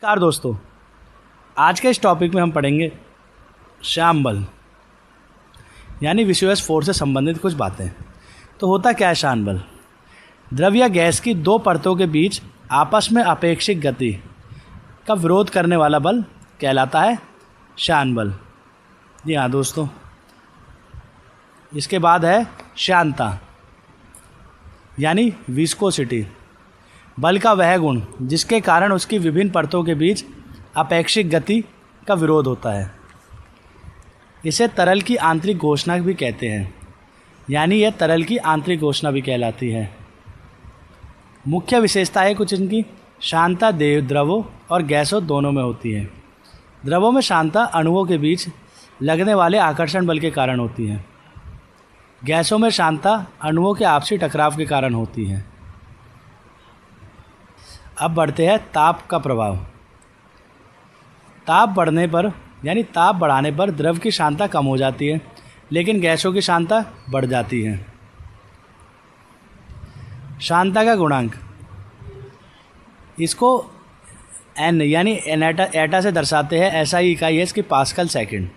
नमस्कार दोस्तों, आज के इस टॉपिक में हम पढ़ेंगे श्याम बल यानी विस्कोस फोर्स से संबंधित कुछ बातें। तो होता क्या है श्याम बल? द्रव या गैस की दो परतों के बीच आपस में अपेक्षित गति का विरोध करने वाला बल कहलाता है श्याम बल। जी हाँ दोस्तों, इसके बाद है श्यानता यानी विस्कोसिटी, बल का वह गुण जिसके कारण उसकी विभिन्न परतों के बीच अपेक्षित गति का विरोध होता है। इसे तरल की आंतरिक घोषणा भी कहते हैं, यानी यह तरल की आंतरिक घोषणा भी कहलाती है। मुख्य विशेषता है कुछ इनकी। शांता द्रवों और गैसों दोनों में होती है। द्रवों में शांता अणुओं के बीच लगने वाले आकर्षण बल के कारण होती है। गैसों में शांता अणुओं के आपसी टकराव के कारण होती है। अब बढ़ते हैं ताप का प्रभाव। ताप बढ़ने पर यानी ताप बढ़ाने पर द्रव की शांता कम हो जाती है, लेकिन गैसों की शांता बढ़ जाती है। शांता का गुणांक, इसको एन यानी एटा से दर्शाते हैं। एसआई इकाई है इसकी पास्कल सेकंड।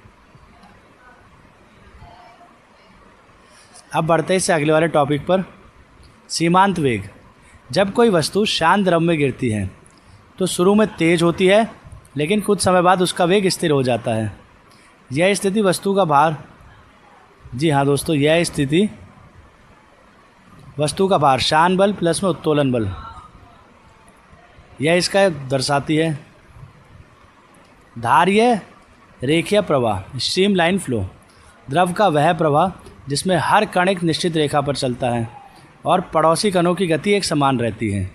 अब बढ़ते हैं इससे अगले वाले टॉपिक पर। सीमांत वेग। जब कोई वस्तु शांत द्रव में गिरती है तो शुरू में तेज होती है, लेकिन कुछ समय बाद उसका वेग स्थिर हो जाता है। यह स्थिति वस्तु का भार, जी हाँ दोस्तों, यह स्थिति वस्तु का भार शान बल प्लस में उत्तोलन बल, यह इसका दर्शाती है। धारीय रेखीय प्रवाह, स्ट्रीम लाइन फ्लो, द्रव का वह प्रवाह जिसमें हर कण एक निश्चित रेखा पर चलता है और पड़ोसी कणों की गति एक समान रहती है,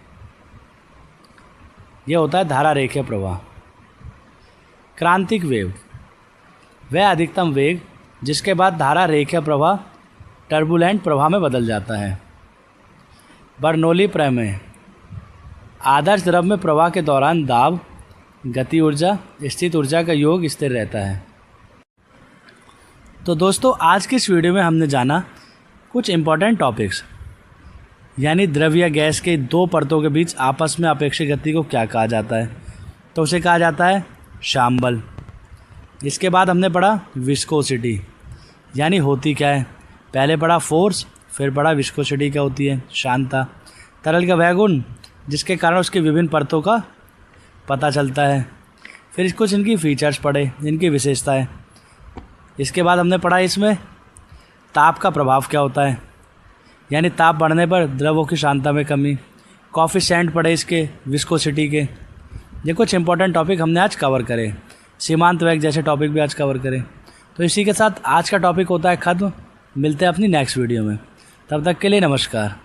यह होता है धारा रेखीय प्रवाह। क्रांतिक वेग, वह अधिकतम वेग जिसके बाद धारा रेखीय प्रवाह टर्बुलेंट प्रवाह में बदल जाता है। बर्नौली प्रमेय, आदर्श द्रव में प्रवाह के दौरान दाब, गति ऊर्जा, स्थित ऊर्जा का योग स्थिर रहता है। तो दोस्तों, आज की इस वीडियो में हमने जाना कुछ इम्पॉर्टेंट टॉपिक्स, यानी द्रव या गैस के दो परतों के बीच आपस में अपेक्षित गति को क्या कहा जाता है। तो उसे कहा जाता है श्याम बल। इसके बाद हमने पढ़ा विस्कोसिटी, यानी होती क्या है। पहले पढ़ा फोर्स, फिर पढ़ा विस्कोसिटी क्या होती है, शांता, तरल का वह गुण जिसके कारण उसकी विभिन्न परतों का पता चलता है। फिर कुछ इनकी फीचर्स पढ़े, इनकी विशेषताएं। इसके बाद हमने पढ़ा इसमें ताप का प्रभाव क्या होता है, यानी ताप बढ़ने पर द्रवों की शांता में कमी। कोएफिशिएंट पढ़े इसके विस्कोसिटी के। ये कुछ इंपॉर्टेंट टॉपिक हमने आज कवर करे। सीमांत वेग जैसे टॉपिक भी आज कवर करें। तो इसी के साथ आज का टॉपिक होता है ख़त्म। मिलते हैं अपनी नेक्स्ट वीडियो में, तब तक के लिए नमस्कार।